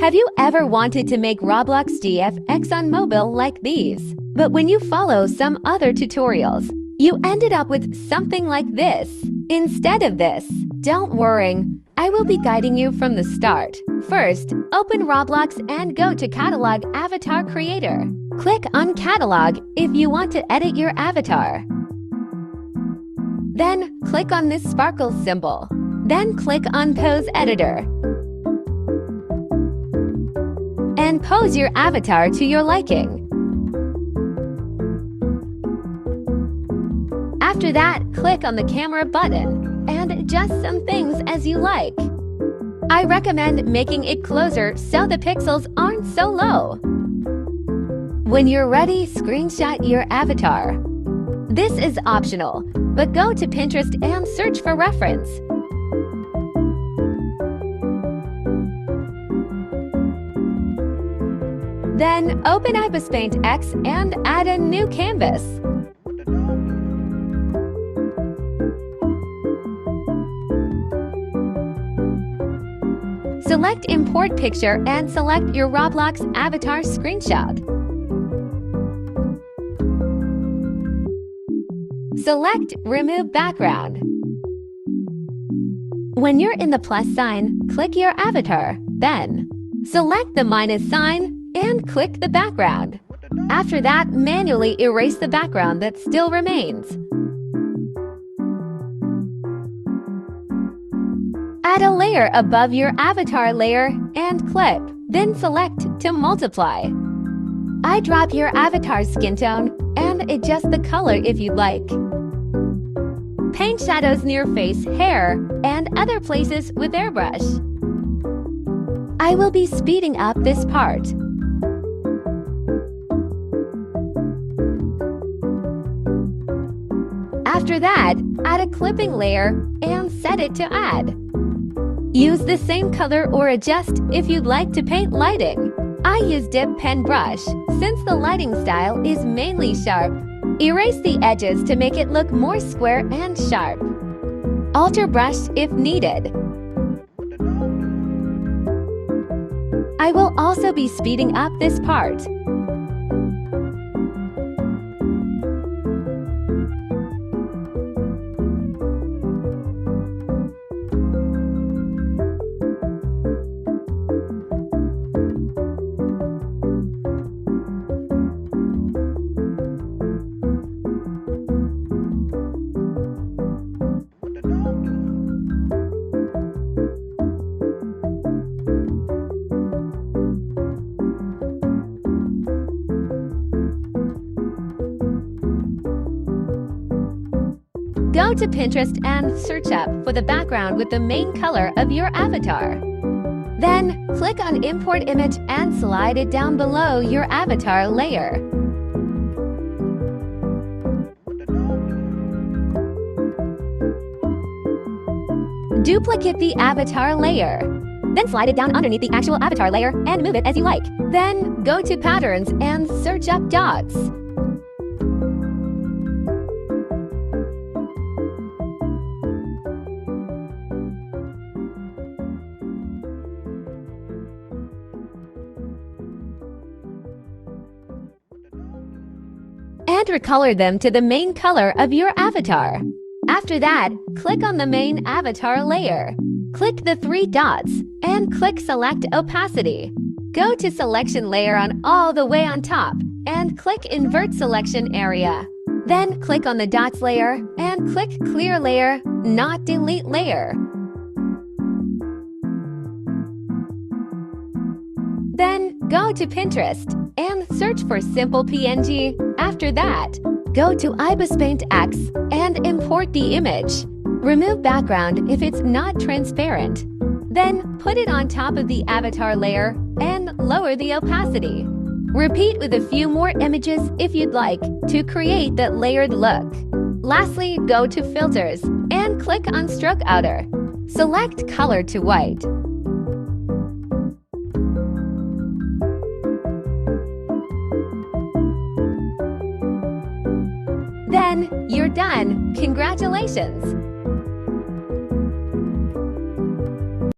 Have you ever wanted to make Roblox GFX on mobile like these? But when you follow some other tutorials, you ended up with something like this. Instead of this, don't worry, I will be guiding you from the start. First, open Roblox and go to Catalog Avatar Creator. Click on Catalog if you want to edit your avatar. Then, click on this sparkle symbol. Then click on Pose Editor. And pose your avatar to your liking. After that, click on the camera button and adjust some things as you like. I recommend making it closer so the pixels aren't so low. When you're ready, screenshot your avatar. This is optional, but go to Pinterest and search for reference. Then open Ibispaint X and add a new canvas. Select Import Picture and select your Roblox avatar screenshot. Select Remove Background. When you're in the plus sign, click your avatar. Then, select the minus sign and click the background. After that, manually erase the background that still remains. Add a layer above your avatar layer and clip. Then select to multiply. I drop your avatar's skin tone and adjust the color if you'd like. Paint shadows near face, hair, and other places with airbrush. I will be speeding up this part. After that, add a clipping layer and set it to add. Use the same color or adjust if you'd like to paint lighting. I use dip pen brush since the lighting style is mainly sharp. Erase the edges to make it look more square and sharp. Alter brush if needed. I will also be speeding up this part. Go to Pinterest and search up for the background with the main color of your avatar. Then, click on Import Image and slide it down below your avatar layer. Duplicate the avatar layer. Then slide it down underneath the actual avatar layer and move it as you like. Then, go to Patterns and search up dots. And recolor them to the main color of your avatar. After that, click on the main avatar layer. Click the three dots and click Select Opacity. Go to Selection Layer on all the way on top and click Invert Selection Area. Then click on the dots layer and click Clear Layer, not Delete Layer. Then go to Pinterest and search for simple PNG. After that, go to Ibispaint X and import the image. Remove background if it's not transparent. Then put it on top of the avatar layer and lower the opacity. Repeat with a few more images if you'd like to create that layered look. Lastly, go to Filters and click on Stroke Outer. Select Color to White. Then, you're done! Congratulations!